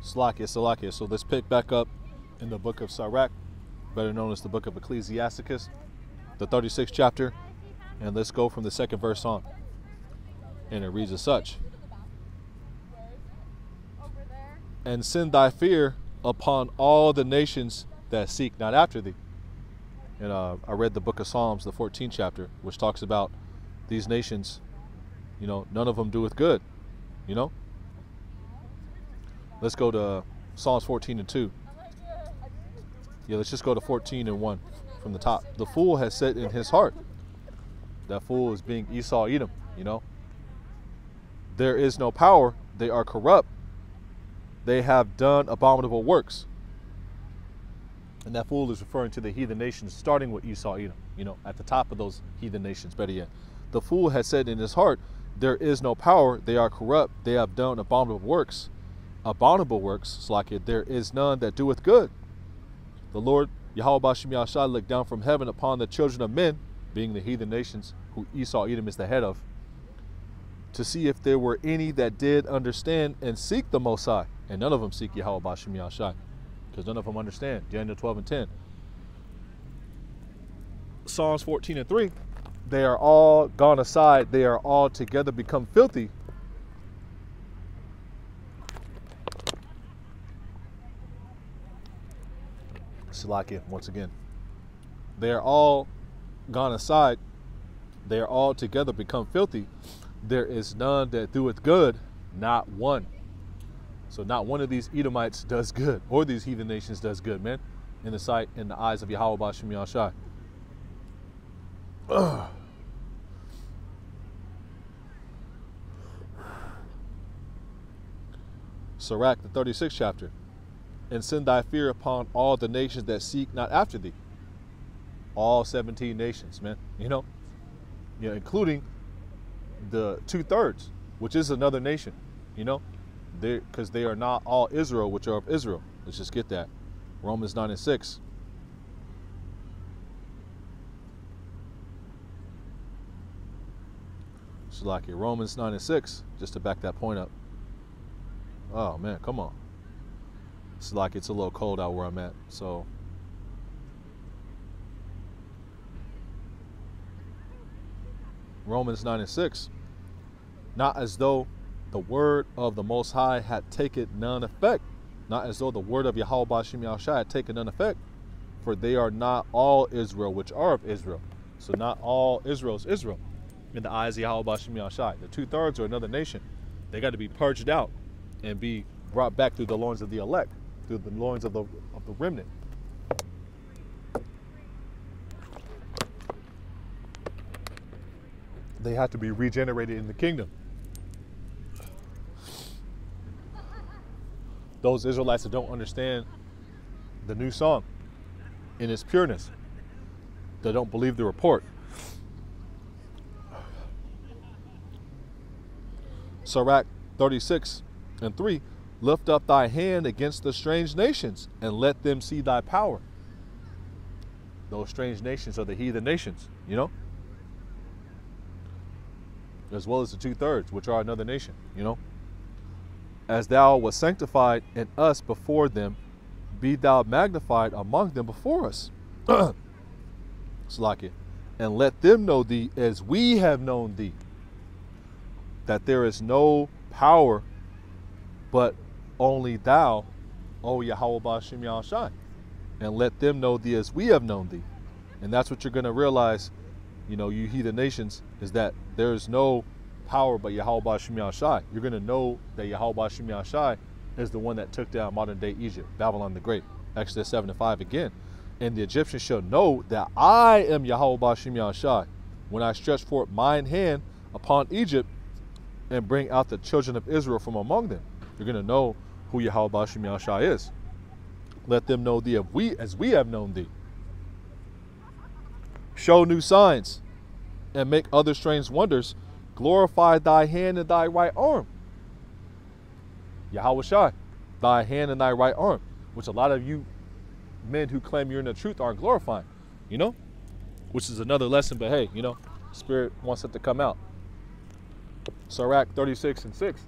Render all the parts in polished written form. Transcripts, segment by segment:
Salakia. So let's pick back up in the book of Sirach, better known as the book of Ecclesiasticus, the 36th chapter, and let's go from the second verse on. And it reads as such: and send thy fear upon all the nations that seek not after thee. And I read the book of Psalms, the 14th chapter, which talks about these nations, none of them doeth good, Let's go to Psalms 14 and 2. Yeah, let's just go to 14 and 1 from the top. The fool has said in his heart, that fool is being Esau Edom, there is no power, they are corrupt, they have done abominable works. And that fool is referring to the heathen nations, starting with Esau Edom, at the top of those heathen nations, better yet. The fool has said in his heart, there is no power, they are corrupt, they have done abominable works. Abominable works, Slakia, there is none that doeth good. The Lord, Yahweh Bashim Yahshai, looked down from heaven upon the children of men, being the heathen nations, who Esau Edom is the head of, to see if there were any that did understand and seek the Most High. And none of them seek Yahweh Bashim Yahshai, because none of them understand. Daniel 12 and 10. Psalms 14 and 3. They are all gone aside. They are all together become filthy. Salakia, once again. They are all gone aside. They are all together become filthy. There is none that doeth good, not one. So not one of these Edomites does good, or these heathen nations does good, man, in the eyes of Yahweh Bashim Yahshai. Sirach, the 36th chapter. And send thy fear upon all the nations that seek not after thee. All 17 nations, man. Including the 2/3, which is another nation, because they are not all Israel, which are of Israel. Let's just get that. Romans 9 and 6. So like it, Romans 9 and 6, just to back that point up. Oh man, come on. It's like it's a little cold out where I'm at, so Romans 9 and 6. Not as though the word of the Most High had taken none effect. Not as though the word of Yahweh Bashim Yahushua had taken none effect. For they are not all Israel which are of Israel. So not all Israel is Israel in the eyes of Yahweh Bashim Yahushua. The 2/3 are another nation. They got to be purged out and be brought back through the loins of the elect, through the loins of the remnant. They have to be regenerated in the kingdom. Those Israelites that don't understand the new song in its pureness, that don't believe the report. Sirach 36 and 3, lift up thy hand against the strange nations and let them see thy power. Those strange nations are the heathen nations, as well as the 2/3, which are another nation, As thou wast sanctified in us before them, be thou magnified among them before us. Slack it. And let them know thee as we have known thee, that there is no power but only thou, O Yahweh Bashim Yahushai. And let them know thee as we have known thee. And that's what you're going to realize, you heathen nations, is that there is no power but Yahweh Bashim Yahushai. You're going to know that Yahweh Bashim Yahushai is the one that took down modern day Egypt, Babylon the Great. Exodus 7 and 5 again. And the Egyptians shall know that I am Yahweh Bashim Yahushai when I stretch forth mine hand upon Egypt and bring out the children of Israel from among them. You're going to know who Yahweh Bashim Yahushai is. Let them know thee as we have known thee. Show new signs and make other strange wonders. Glorify thy hand and thy right arm. Yahweh Shai, thy hand and thy right arm, which a lot of you men who claim you're in the truth aren't glorifying, which is another lesson, but hey, Spirit wants it to come out. Sirach 36 and 6.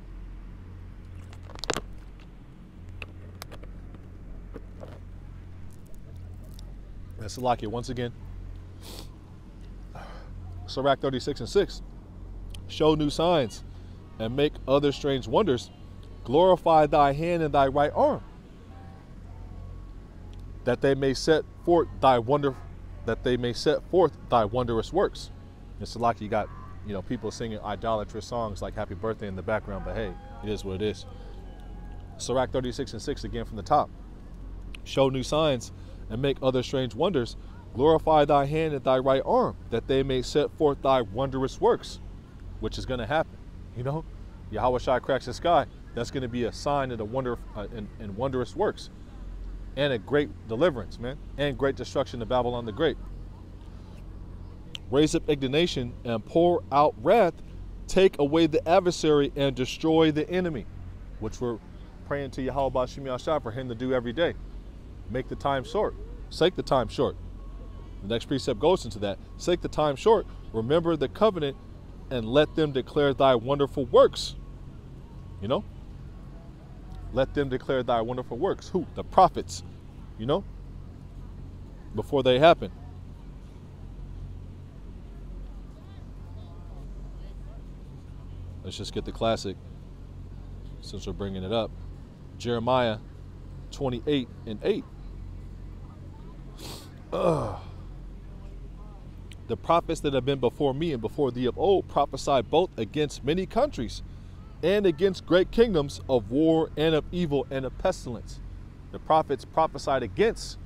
And Salakia, once again, Sirach 36:6. Show new signs and make other strange wonders. Glorify thy hand and thy right arm, that they may set forth thy wondrous works. And Salaki, you got, people singing idolatrous songs like Happy Birthday in the background, but hey, it is what it is. Sirach 36:6 again from the top. Show new signs and make other strange wonders. Glorify thy hand and thy right arm, that they may set forth thy wondrous works, which is going to happen. Yahweh Shai cracks the sky. That's going to be a sign of the wonder and wondrous works, and a great deliverance, man, and great destruction of Babylon the Great. Raise up indignation and pour out wrath. Take away the adversary and destroy the enemy, which we're praying to Yahweh B'Shem Yahshua for him to do every day. Make the time short. Sake the time short. The next precept goes into that. Sake the time short. Remember the covenant and let them declare thy wonderful works. Let them declare thy wonderful works. Who? The prophets. Before they happen. Let's just get the classic, since we're bringing it up. Jeremiah 28:8. The prophets that have been before me and before thee of old prophesied both against many countries and against great kingdoms, of war and of evil and of pestilence. The prophets prophesied against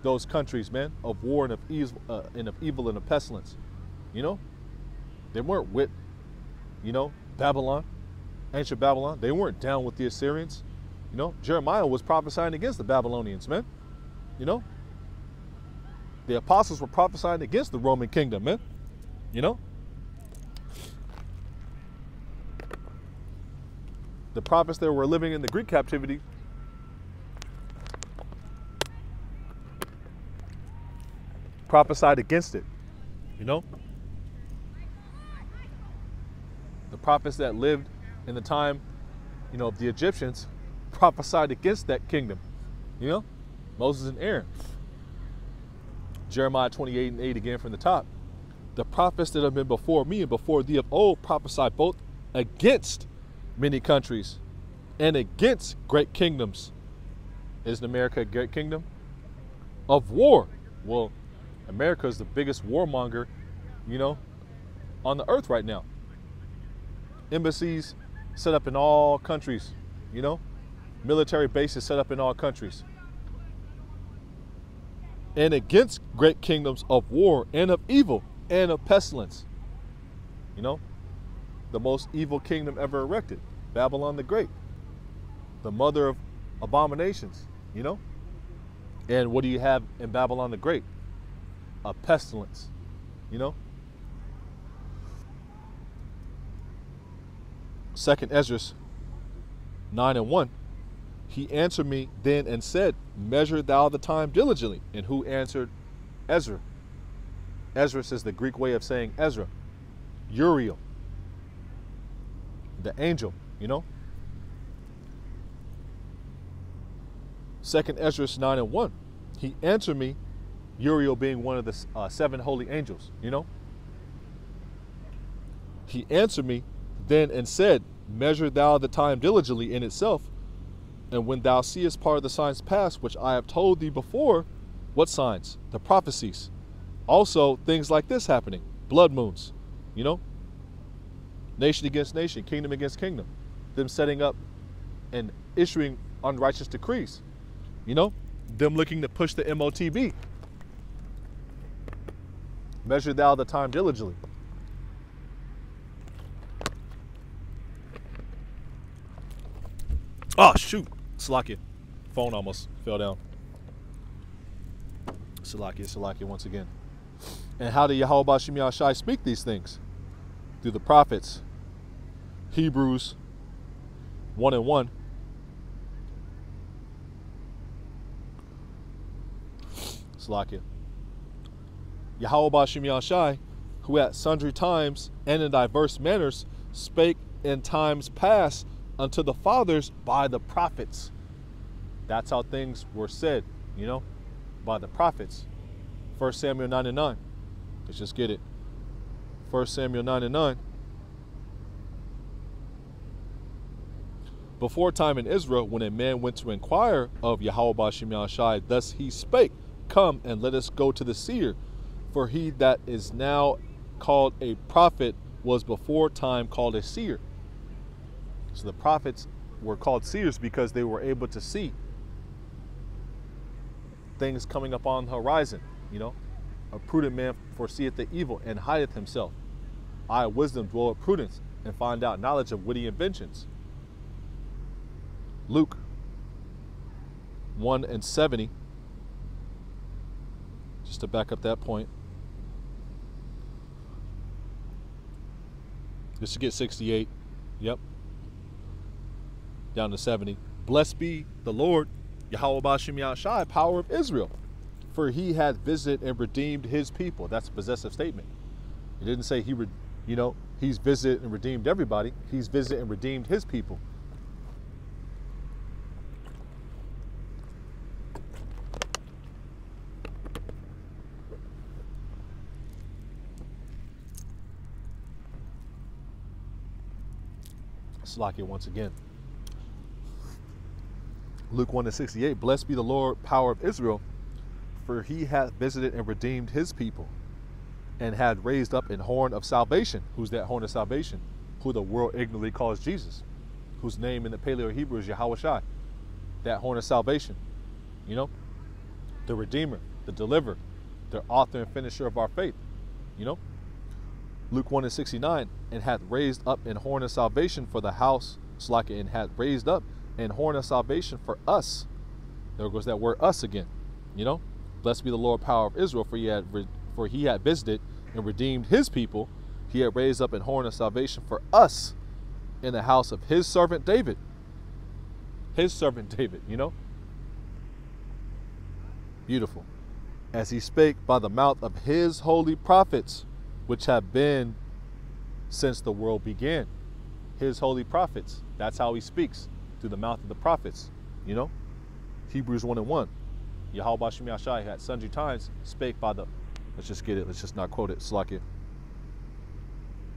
those countries, man, of war and of evil and of pestilence. They weren't with, Babylon, ancient Babylon. They weren't down with the Assyrians. Jeremiah was prophesying against the Babylonians, man. The apostles were prophesying against the Roman kingdom, man. The prophets that were living in the Greek captivity prophesied against it, The prophets that lived in the time, of the Egyptians prophesied against that kingdom, Moses and Aaron. Jeremiah 28:8 again from the top. The prophets that have been before me and before thee of old prophesied both against many countries and against great kingdoms. Isn't America a great kingdom? Of war. Well, America is the biggest warmonger, on the earth right now. Embassies set up in all countries, military bases set up in all countries. And against great kingdoms of war and of evil and of pestilence. The most evil kingdom ever erected, Babylon the Great, the mother of abominations, And what do you have in Babylon the Great? A pestilence, Second Ezra 9:1. He answered me then and said, measure thou the time diligently. And who answered? Ezra. Ezra is the Greek way of saying Ezra. Uriel. The angel, Second Ezra 9:1. He answered me, Uriel being one of the 7 holy angels, He answered me then and said, measure thou the time diligently in itself. And when thou seest part of the signs past, which I have told thee before, what signs? The prophecies. Also, things like this happening. Blood moons, Nation against nation, kingdom against kingdom. Them setting up and issuing unrighteous decrees. Them looking to push the MOTB. Measure thou the time diligently. Oh, shoot. Salakia. Phone almost fell down. Salakia once again. And how did Yahweh B'Shem Yahshai speak these things? Through the prophets. Hebrews 1:1. Salakia. Yahweh B'Shem Yahshai, who at sundry times and in diverse manners spake in times past unto the fathers by the prophets. That's how things were said, by the prophets. 1 Samuel 9 and 9. Let's just get it. 1 Samuel 9 and 9. Before time in Israel, when a man went to inquire of Yahweh Ba'Shem Yahushai, thus he spake, come and let us go to the seer, for he that is now called a prophet was before time called a seer. So the prophets were called seers because they were able to see things coming up on the horizon. You know, a prudent man foreseeth the evil and hideth himself. I, wisdom, dwell with prudence and find out knowledge of witty inventions. Luke 1 and 70, just to back up that point. Just to get 68, yep, down to 70. Blessed be the Lord, Yahweh Ba'Shem Yahushai, power of Israel, for he hath visited and redeemed his people. That's a possessive statement. He didn't say he's visited and redeemed everybody. He's visited and redeemed his people. Slack it once again. Luke 1 and 68. Blessed be the Lord, power of Israel, for he hath visited and redeemed his people, and had raised up an horn of salvation. Who's that horn of salvation? Who the world ignorantly calls Jesus, whose name in the Paleo Hebrew is Yahweh Shai. That horn of salvation, you know, the Redeemer, the Deliverer, the author and finisher of our faith, you know. Luke 1 and 69, and hath raised up an horn of salvation for the house, and hath raised up an horn of salvation for us. There goes that word us again, you know. Blessed be the Lord, power of Israel, for he had visited and redeemed his people. He had raised up an horn of salvation for us in the house of his servant David. His servant David, you know. Beautiful. As he spake by the mouth of his holy prophets, which have been since the world began. His holy prophets. That's how he speaks, through the mouth of the prophets, you know. Hebrews 1 and 1. Yahweh Ba'Shem Yahushai at sundry times spake by the, let's just get it, let's just not quote it, slack it.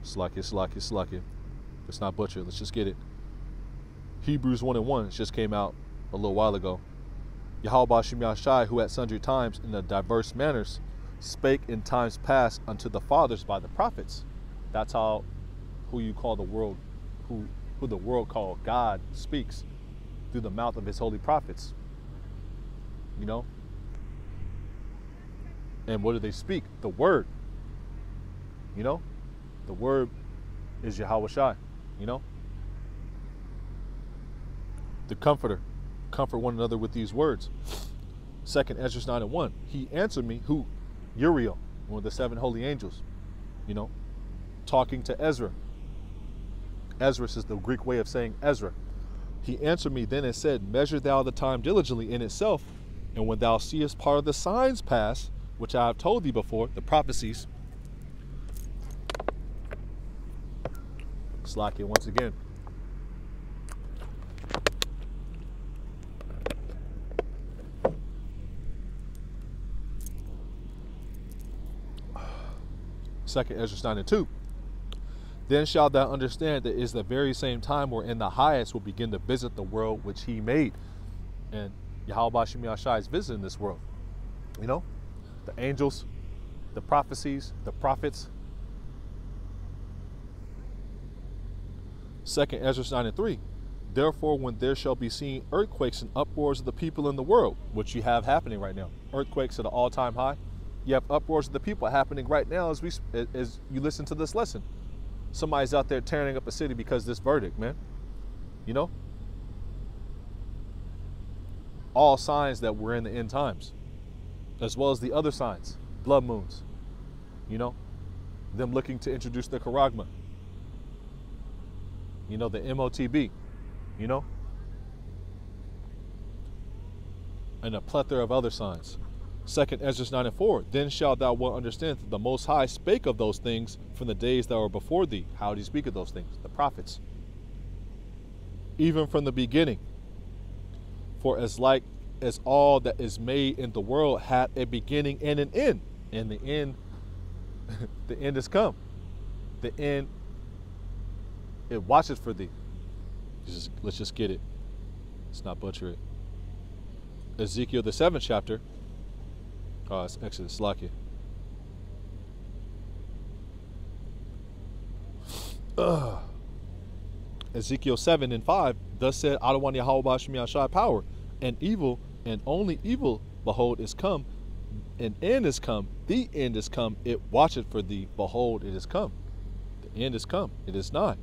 Let's not butcher it, let's just get it. Hebrews 1 and 1 just came out a little while ago. Yahweh Ba'Shem Yahushai, who at sundry times in the diverse manners spake in times past unto the fathers by the prophets. That's how who you call the world, who the world call God speaks, through the mouth of his holy prophets. You know? And what do they speak? The word. You know? The word is Yahweh Shai. You know? The comforter. Comfort one another with these words. 2nd Ezra 9 and 1. He answered me, who? Uriel, one of the 7 holy angels, you know, talking to Ezra. Ezra is the Greek way of saying Ezra. He answered me then and said, measure thou the time diligently in itself, and when thou seest part of the signs pass, which I have told thee before, the prophecies. Slack it once again. Second Ezra 9 and 2. Then shalt thou understand that it is the very same time wherein the highest will begin to visit the world which he made. And Yahweh Ba'Shem Yahushai is visiting this world. You know, the angels, the prophecies, the prophets. 2nd Ezra 9 and 3. Therefore, when there shall be seen earthquakes and uproars of the people in the world, which you have happening right now, earthquakes at an all-time high. You have uproars of the people happening right now as you listen to this lesson. Somebody's out there tearing up a city because of this verdict, man. You know? All signs that we're in the end times, as well as the other signs, blood moons, you know? Them looking to introduce the charagma. You know, the MOTB, you know? And a plethora of other signs. 2nd Ezra 9 and 4. Then shalt thou well understand that the Most High spake of those things from the days that were before thee. How did he speak of those things? The prophets. Even from the beginning. For as like as all that is made in the world had a beginning and an end. And the end, the end has come. The end, it watches for thee. Let's just get it. Let's not butcher it. Ezekiel, the 7th chapter. Oh, it's Exodus, Slakia. Ezekiel 7:5, thus said Adawan Yahweh Ba'Shem Yahshai power, and evil, and only evil, behold, is come, an end is come, the end is come, it watcheth for thee, behold, it is come. The end is come, it is nigh.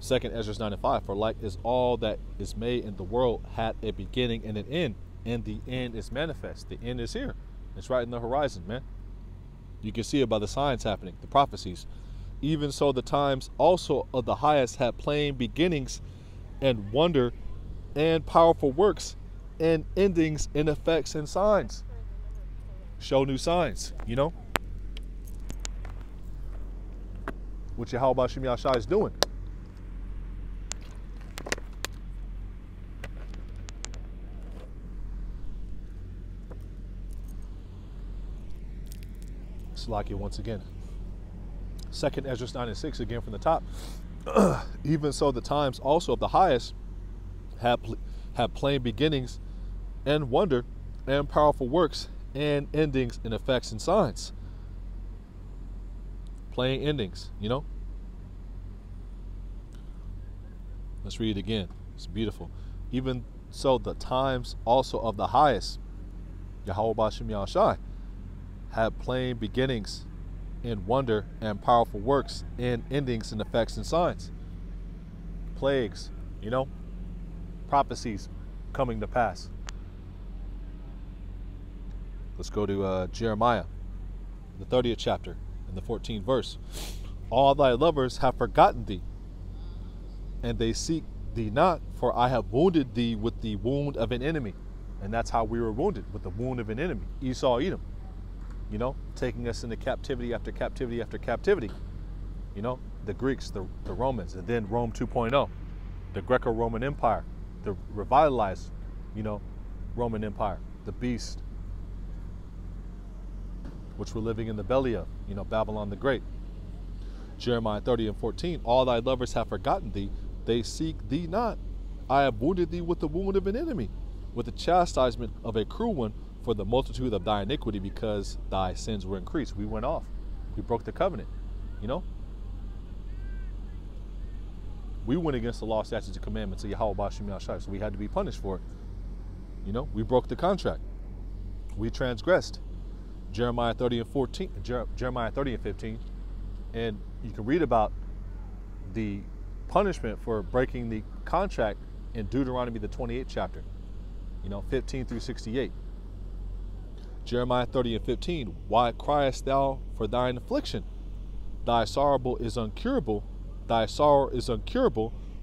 2 Ezra 9:5, for like as all that is made in the world had a beginning and an end, and the end is manifest. The end is here. It's right in the horizon, man. You can see it by the signs happening, the prophecies. Even so, the times also of the highest had plain beginnings and wonder and powerful works and endings and effects and signs. Show new signs, you know? What Yahweh Ba'Shem Yahshai is doing. Salakia once again. 2 Ezra 9:6 again from the top. Even so, the times also of the highest have plain beginnings and wonder and powerful works and endings and effects and signs. Plain endings, you know. Let's read it again. It's beautiful. Even so, the times also of the highest, Yahweh Ba'Shem Yahshai, have plain beginnings in wonder and powerful works and endings and effects and signs. Plagues, you know, prophecies coming to pass. Let's go to Jeremiah, the 30th chapter and the 14th verse. All thy lovers have forgotten thee, and they seek thee not, for I have wounded thee with the wound of an enemy. And that's how we were wounded, with the wound of an enemy, Esau, Edom. You know, taking us into captivity after captivity after captivity. You know, the Greeks, the Romans, and then Rome 2.0, the Greco-Roman Empire, the revitalized, you know, Roman Empire, the beast, which we're living in the belly of, you know, Babylon the Great. Jeremiah 30:14, all thy lovers have forgotten thee, they seek thee not. I have wounded thee with the wound of an enemy, with the chastisement of a cruel one, for the multitude of thy iniquity, because thy sins were increased. We went off. We broke the covenant, you know. We went against the law, statutes, and commandments of Yahweh Ba'Shem Yahshai, so we had to be punished for it. You know, we broke the contract. We transgressed. Jeremiah 30:15, and you can read about the punishment for breaking the contract in Deuteronomy the 28th chapter, you know, 15 through 68. Jeremiah 30:15, why criest thou for thine affliction? Thy sorrow is uncurable,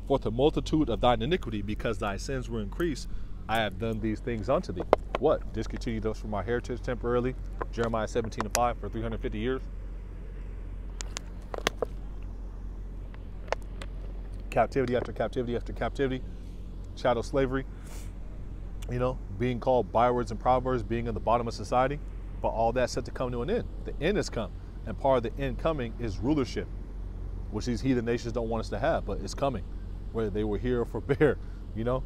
for the multitude of thine iniquity, because thy sins were increased, I have done these things unto thee. What? Discontinue those from our heritage temporarily? Jeremiah 17:5 for 350 years. Captivity after captivity after captivity. Chattel slavery. You know, being called bywords and proverbs, being in the bottom of society, but all that's set to come to an end. The end has come, and part of the end coming is rulership, which these heathen nations don't want us to have, but it's coming. Whether they were here or forbear, you know,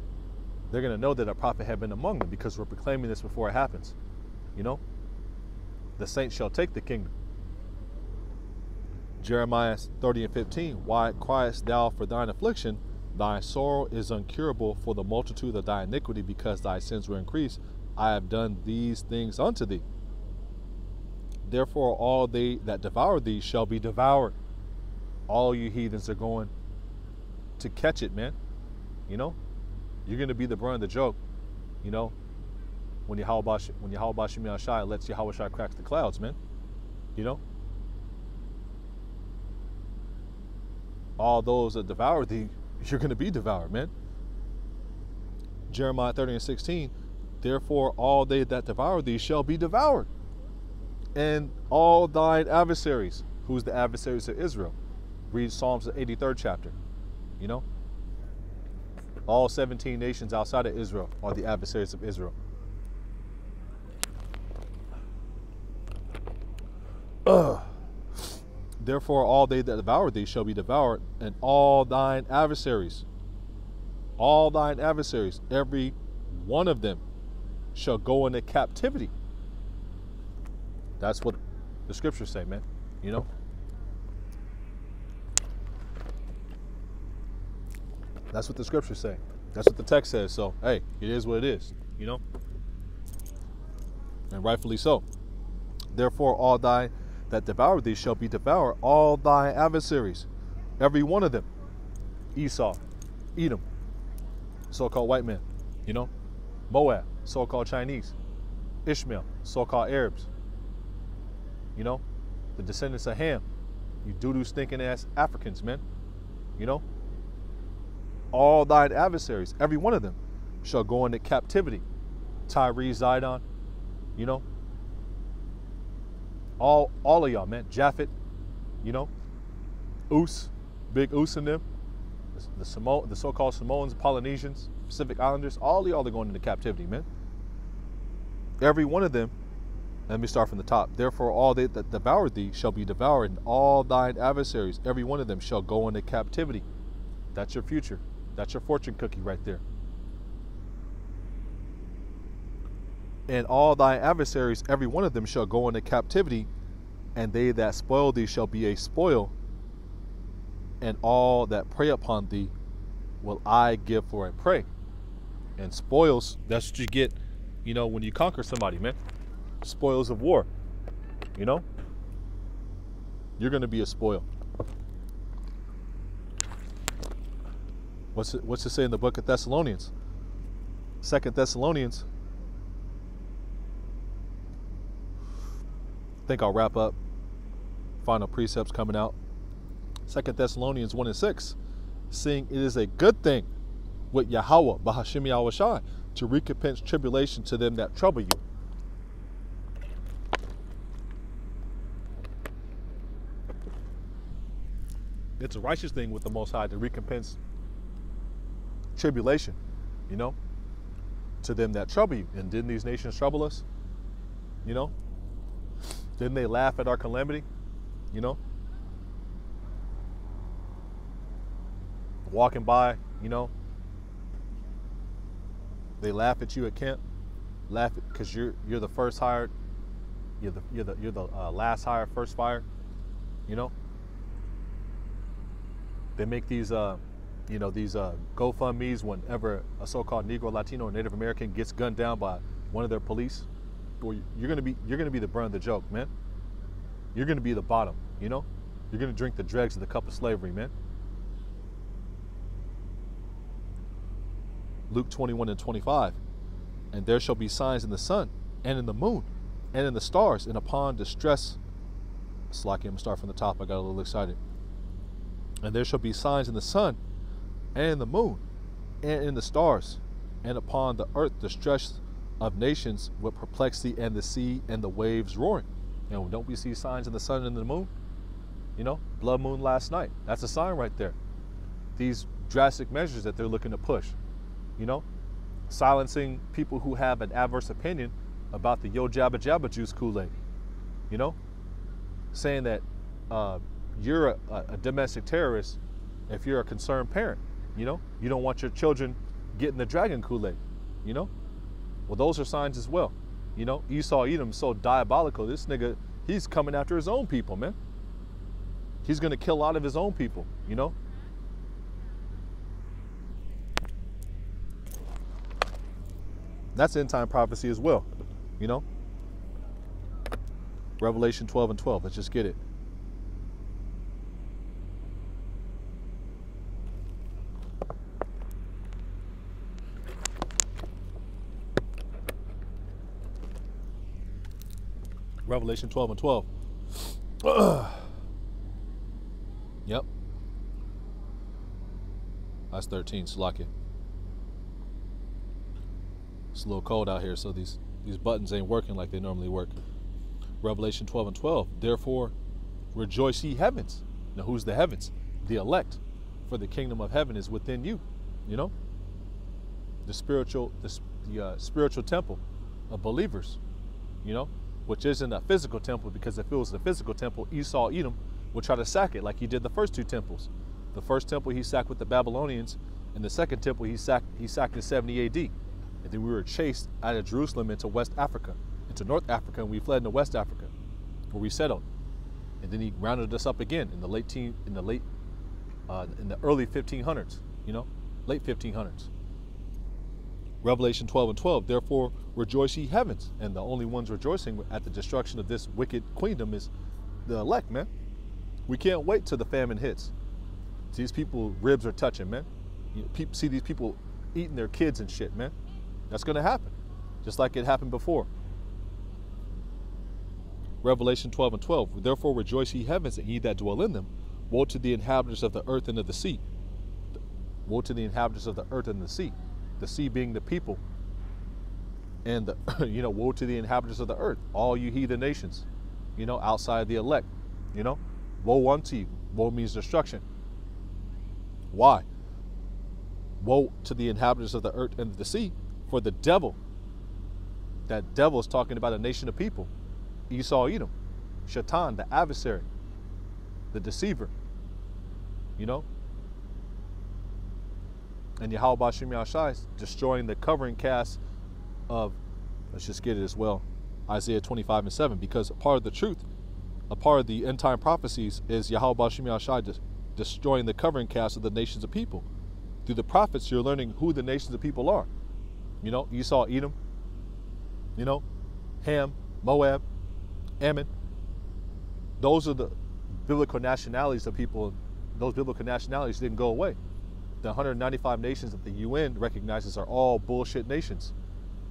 they're going to know that a prophet had been among them, because we're proclaiming this before it happens. You know, the saints shall take the kingdom. Jeremiah 30:15, why criest thou for thine affliction? Thy sorrow is uncurable, for the multitude of thy iniquity, because thy sins were increased. I have done these things unto thee. Therefore all they that devour thee shall be devoured. All you heathens are going to catch it, man. You know, you're going to be the brunt of the joke, you know, when Yahweh Ba'Shem Yahshai lets Yahweh Shai crack the clouds, man. You know, all those that devour thee, you're going to be devoured, man. Jeremiah 30:16, therefore all they that devour thee shall be devoured, and all thine adversaries. Who's the adversaries of Israel? Read Psalms the 83rd chapter, you know. All 17 nations outside of Israel are the adversaries of Israel. Therefore, all they that devour thee shall be devoured, and all thine adversaries, every one of them shall go into captivity. That's what the scriptures say, man. You know? That's what the scriptures say. That's what the text says. So, hey, it is what it is, you know? And rightfully so. Therefore, all thy that devour thee shall be devoured, all thy adversaries, every one of them. Esau, Edom, so-called white man, you know? Moab, so-called Chinese. Ishmael, so-called Arabs. You know? The descendants of Ham, you doo-doo stinking ass Africans, man. You know? All thine adversaries, every one of them, shall go into captivity. Tyre, Zidon, you know? All of y'all, man. Japhet, you know? Us, big Us in them. The so-called Samoans, Polynesians, Pacific Islanders, all of y'all are going into captivity, man. Every one of them, let me start from the top. Therefore, all they that devour thee shall be devoured, and all thine adversaries, every one of them, shall go into captivity. That's your future. That's your fortune cookie right there. And all thy adversaries, every one of them, shall go into captivity, and they that spoil thee shall be a spoil, and all that prey upon thee will I give for a prey. And spoils, that's what you get, you know, when you conquer somebody, man. Spoils of war, you know? You're going to be a spoil. What's it say in the book of Thessalonians? 2 Thessalonians. I think I'll wrap up. Final precepts coming out. 2 Thessalonians 1:6. Seeing it is a good thing with Yahweh, Bahashim Yahushai, to recompense tribulation to them that trouble you. It's a righteous thing with the Most High to recompense tribulation, you know, to them that trouble you. And didn't these nations trouble us? You know? Didn't they laugh at our calamity? You know? Walking by, you know, they laugh at you at camp, laugh because you're the first hired, you're the last hired, first fired, you know. They make these GoFundMe's whenever a so-called Negro, Latino, or Native American gets gunned down by one of their police. Or you're gonna be the brunt of the joke, man. You're gonna be the bottom, you know. You're gonna drink the dregs of the cup of slavery, man. Luke 21:25. And there shall be signs in the sun, and in the moon, and in the stars, and upon distress. Slacking, I'm gonna start from the top. I got a little excited. And there shall be signs in the sun, and in the moon, and in the stars, and upon the earth distress of nations with perplexity, and the sea and the waves roaring. You know, don't we see signs in the sun and the moon? You know, blood moon last night. That's a sign right there. These drastic measures that they're looking to push. You know, silencing people who have an adverse opinion about the Yo Jabba Jabba Juice Kool-Aid. You know, saying that you're a domestic terrorist if you're a concerned parent. You know, you don't want your children getting the dragon Kool-Aid. You know, well, those are signs as well. You know, Esau Edom so diabolical. This nigga, he's coming after his own people, man. He's gonna kill a lot of his own people. You know. That's end time prophecy as well, you know? Revelation 12:12, let's just get it. Revelation 12:12. Yep. That's 13, Salakia. It's a little cold out here, so these buttons ain't working like they normally work. Revelation 12:12. Therefore, rejoice ye heavens. Now, who's the heavens? The elect. For the kingdom of heaven is within you. You know? the spiritual spiritual temple of believers, which isn't a physical temple, because if it was the physical temple, Esau, Edom, would try to sack it like he did the first two temples. The first temple he sacked with the Babylonians, and the second temple he sacked in 70 AD. And then we were chased out of Jerusalem into West Africa, into North Africa, and we fled into West Africa, where we settled. And then he rounded us up again in the early 1500s, late 1500s. Revelation 12:12, therefore rejoice ye heavens. And the only ones rejoicing at the destruction of this wicked queendom is the elect, man. We can't wait till the famine hits. These people, ribs are touching, man. People see these people eating their kids and shit, man. That's going to happen, just like it happened before. Revelation 12:12, therefore rejoice ye heavens, and ye that dwell in them. Woe to the inhabitants of the earth and of the sea. Woe to the inhabitants of the earth and the sea being the people. And woe to the inhabitants of the earth, all you heathen nations, outside the elect, woe unto you. Woe means destruction. Why? Woe to the inhabitants of the earth and the sea, for the devil. That devil is talking about a nation of people. Esau, Edom, Shaitan, the adversary, the deceiver, and Yahweh Bashim Yahshai is destroying the covering cast of, let's just get it as well, Isaiah 25:7, because a part of the truth, a part of the end time prophecies is Yahweh Bashim Yahshai destroying the covering cast of the nations of people. Through the prophets, you're learning who the nations of people are. Esau, Edom, Ham, Moab, Ammon. Those are the biblical nationalities of people. Those biblical nationalities didn't go away. The 195 nations that the UN recognizes are all bullshit nations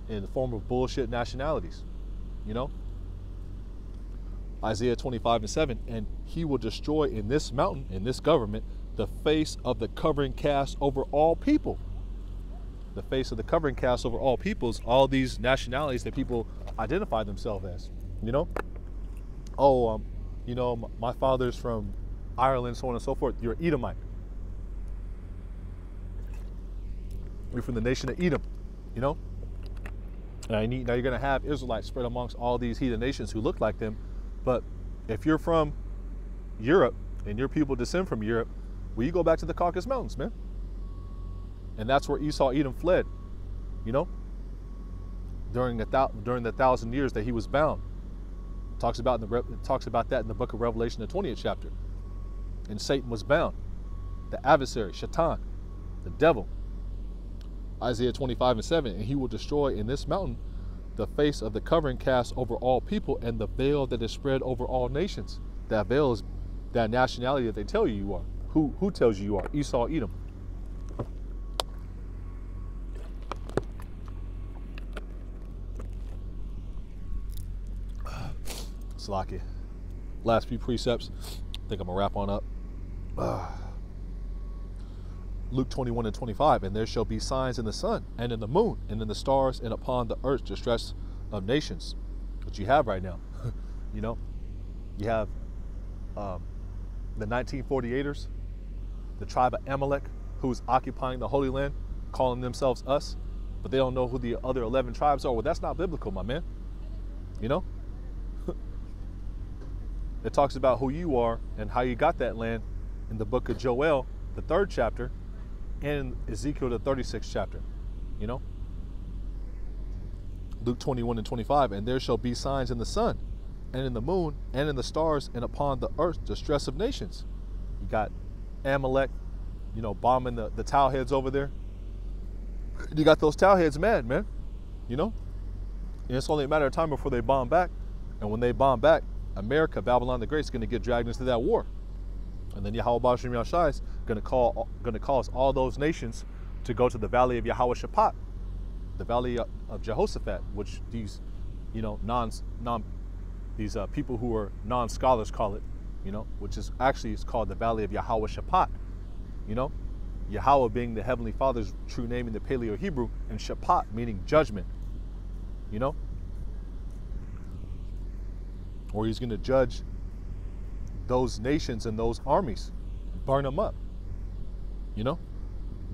in the form of bullshit nationalities. Isaiah 25:7, and he will destroy in this mountain, in this government, the face of the covering cast over all people. The face of the covering cast over all peoples, all these nationalities that people identify themselves as. My father's from Ireland, so on and so forth. You're Edomite. You're from the nation of Edom, Now you're going to have Israelites spread amongst all these heathen nations who look like them. But if you're from Europe and your people descend from Europe, well, you go back to the Caucasus Mountains, man. And that's where Esau, Edom fled, during the 1,000 years that he was bound. It talks about that in the book of Revelation, the 20th chapter. And Satan was bound, the adversary, Shaitan, the devil. Isaiah 25:7, and he will destroy in this mountain the face of the covering cast over all people, and the veil that is spread over all nations. That veil is that nationality that they tell you are. Who tells you are? Esau, Edom. Salakia. Last few precepts. I think I'm gonna wrap on up. Luke 21:25, and there shall be signs in the sun and in the moon and in the stars and upon the earth, distress of nations, which you have right now. You have the 1948ers, the tribe of Amalek, who's occupying the Holy Land, calling themselves us, but they don't know who the other 11 tribes are. Well, that's not biblical, my man. It talks about who you are and how you got that land in the book of Joel, the 3rd chapter, and Ezekiel, the 36th chapter. Luke 21:25, and there shall be signs in the sun and in the moon and in the stars and upon the earth, distress of nations. You got Amalek, bombing the towel heads over there. You got those towel heads mad, man. And it's only a matter of time before they bomb back. And when they bomb back, America, Babylon the Great, is going to get dragged into that war. And then Yahweh Bashim Yahshai is going to cause all those nations to go to the valley of Yahweh Shaphat, the valley of Jehoshaphat, which these, these people who are non-scholars call it, which is actually it's called the valley of Yahweh Shaphat. Yahweh being the Heavenly Father's true name in the Paleo-Hebrew, and Shaphat meaning judgment. Or he's going to judge those nations and those armies, burn them up.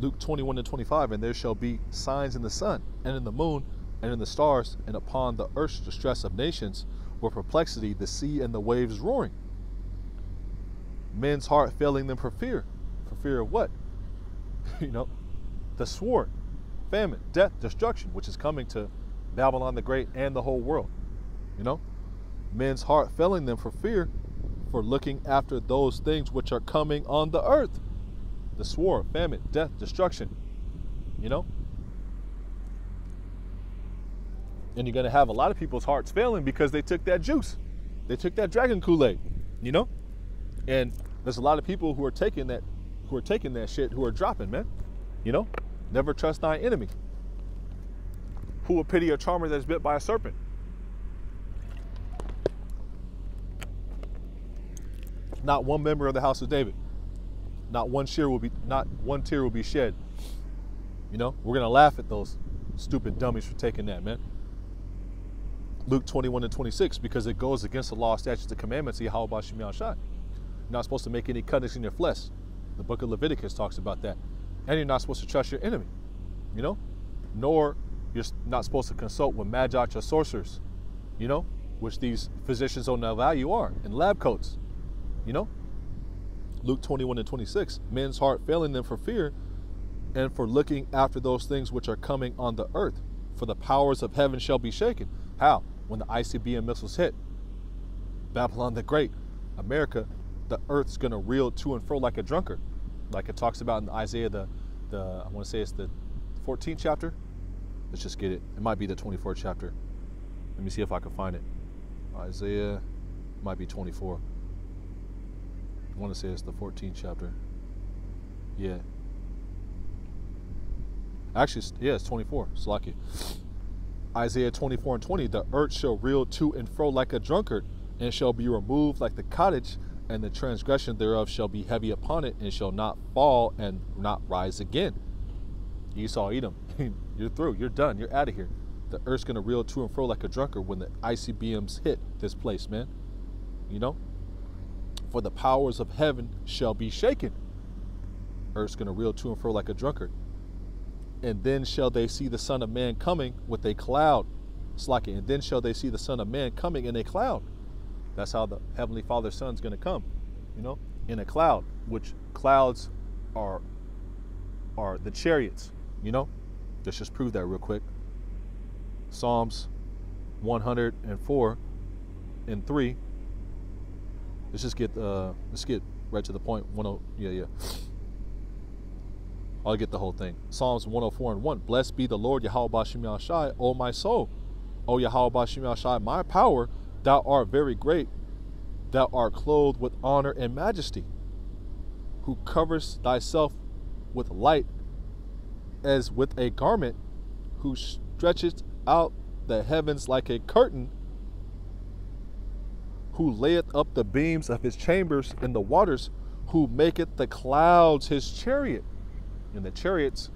Luke 21:25, and there shall be signs in the sun, and in the moon, and in the stars, and upon the earth's distress of nations, with perplexity, the sea and the waves roaring. Men's heart failing them for fear. For fear of what? The sword, famine, death, destruction, which is coming to Babylon the Great and the whole world. Men's heart failing them for fear, for looking after those things which are coming on the earth. The sword, famine, death, destruction. And you're going to have a lot of people's hearts failing because they took that juice. They took that dragon Kool-Aid, And there's a lot of people who are taking that shit, who are dropping, man. Never trust thy enemy. Who will pity a charmer that is bit by a serpent? Not one member of the house of David. Not one tear will be shed. We're gonna laugh at those stupid dummies for taking that, man. Luke 21:26, because it goes against the law, statutes, and commandments of Yahweh B'Shem Yahushai. You're not supposed to make any cuttings in your flesh. The book of Leviticus talks about that. And you're not supposed to trust your enemy, nor you're not supposed to consult with magi or sorcerers, which these physicians don't know value are, in lab coats, Luke 21:26, men's heart failing them for fear and for looking after those things which are coming on the earth, for the powers of heaven shall be shaken. How? When the ICBM missiles hit Babylon the Great, America, the earth's going to reel to and fro like a drunkard, like it talks about in Isaiah, I want to say it's the 14th chapter. Let's just get it. It might be the 24th chapter. Let me see if I can find it. Isaiah might be 24. I want to say it's the 14th chapter. Yeah. Actually, yeah, it's 24. Slack. Isaiah 24:20. The earth shall reel to and fro like a drunkard, and shall be removed like the cottage, and the transgression thereof shall be heavy upon it, and shall not fall and not rise again. Esau, Edom, you're through. You're done. You're out of here. The earth's going to reel to and fro like a drunkard when the ICBMs hit this place, man. For the powers of heaven shall be shaken. Earth's going to reel to and fro like a drunkard. And then shall they see the Son of Man coming with a cloud. Slack. And then shall they see the Son of Man coming in a cloud. That's how the Heavenly Father's Son's going to come, in a cloud, which clouds are the chariots, Let's just prove that real quick. Psalms 104:3. Let's get right to the point. I'll get the whole thing. Psalms 104:1. Blessed be the Lord Yahweh B'Shem Yahushai, O my soul. O Yahweh B'Shem Yahushai, my power, thou art very great. Thou art clothed with honor and majesty, who covers thyself with light as with a garment, who stretcheth out the heavens like a curtain, who layeth up the beams of his chambers in the waters, who maketh the clouds his chariot. And the chariots,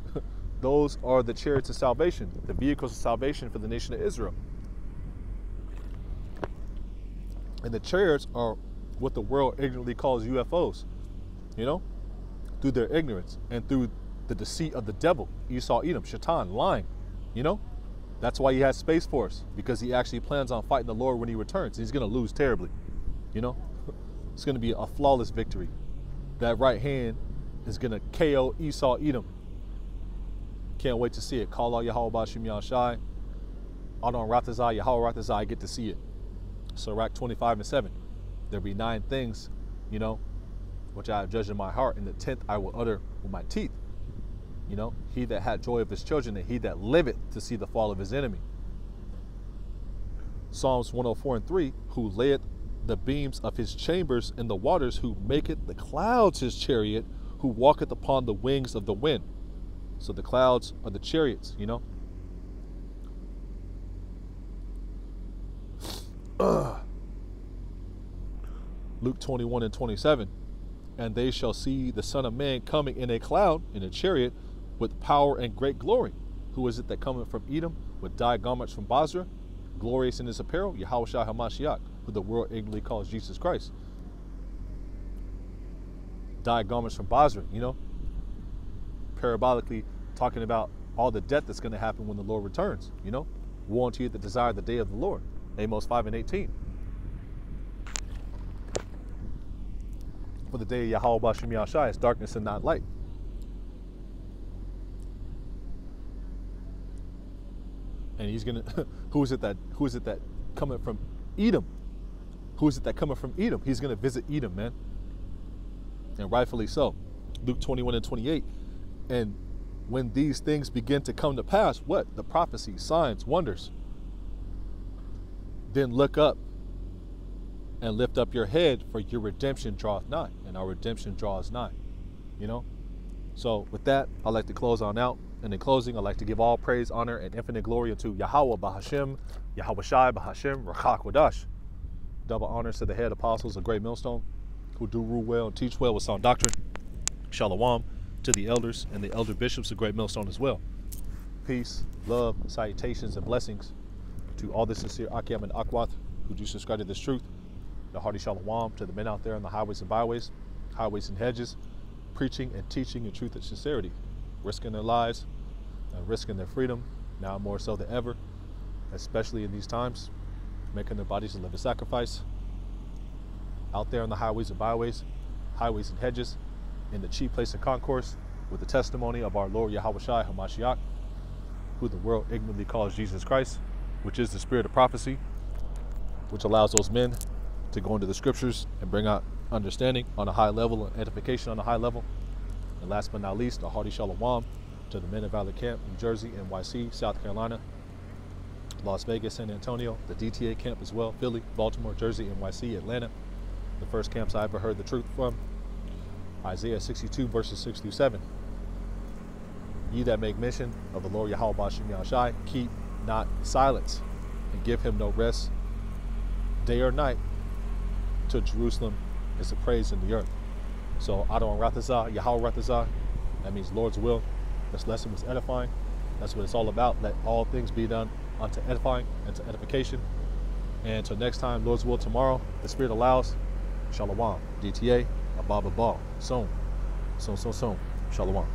those are the chariots of salvation, the vehicles of salvation for the nation of Israel. And the chariots are what the world ignorantly calls UFOs, through their ignorance and through the deceit of the devil, Esau, Edom, Shaitan, lying, That's why he has Space Force, because he actually plans on fighting the Lord when he returns. He's going to lose terribly, It's going to be a flawless victory. That right hand is going to KO Esau, Edom. Can't wait to see it. Call out Yahweh B'Shem Yahushai. Adon Ratazai, Yahweh Ratazai, get to see it. Sirach 25:7. There be 9 things, which I have judged in my heart, and the 10th I will utter with my teeth. He that had joy of his children, and he that liveth to see the fall of his enemy. Psalms 104:3. Who layeth the beams of his chambers in the waters, who maketh the clouds his chariot, who walketh upon the wings of the wind. So the clouds are the chariots, Luke 21:27. And they shall see the Son of Man coming in a cloud, in a chariot, with power and great glory. Who is it that cometh from Edom, with dyed garments from Basra, glorious in his apparel? Yahushua HaMashiach, who the world ignorantly calls Jesus Christ. Dyed garments from Basra, parabolically talking about all the death that's going to happen when the Lord returns. You know, woe unto you that desire the day of the Lord. Amos 5:18. For the day of Yahweh B'Shem Yahshai is darkness and not light. And he's gonna who is it that coming from Edom? Who is it that coming from Edom? He's gonna visit Edom, man. And rightfully so. Luke 21:28. And when these things begin to come to pass, what? The prophecy, signs, wonders. Then look up and lift up your head, for your redemption draweth nigh, and our redemption draws nigh. You know? So with that, I'd like to close on out. And in closing, I'd like to give all praise, honor, and infinite glory unto Yahweh B'Hashem, Yahweh Shai B'Hashem, Rachak Wadash. Double honors to the head apostles of Great Millstone, who do rule well and teach well with sound doctrine. Shalom to the elders and the elder bishops of Great Millstone as well. Peace, love, salutations, and blessings to all the sincere Akim and Akwath who do subscribe to this truth. The hearty shalom to the men out there on the highways and byways, highways and hedges, preaching and teaching in truth and sincerity, risking their lives and risking their freedom, now more so than ever, especially in these times, making their bodies a living sacrifice. Out there on the highways and byways, highways and hedges, in the chief place of concourse, with the testimony of our Lord Yahweh Shai HaMashiach, who the world ignorantly calls Jesus Christ, which is the spirit of prophecy, which allows those men to go into the scriptures and bring out understanding on a high level and edification on a high level. And last but not least, a hearty shalom to the men of Valley Camp, New Jersey, NYC, South Carolina, Las Vegas, San Antonio, the DTA camp as well, Philly, Baltimore, Jersey, NYC, Atlanta, the first camps I ever heard the truth from. Isaiah 62 verses 6 through 7. Ye that make mention of the Lord Yahweh B'Shem Yahshai, keep not silence, and give him no rest, day or night, till Jerusalem is the praise in the earth. So Adon Rathazah, Yahweh Rathazah, that means Lord's will. This lesson was edifying. That's what it's all about. Let all things be done unto edifying and to edification. And until next time, Lord's will tomorrow, the Spirit allows. Shalom. DTA, Abba Ball. Soon. Shalom.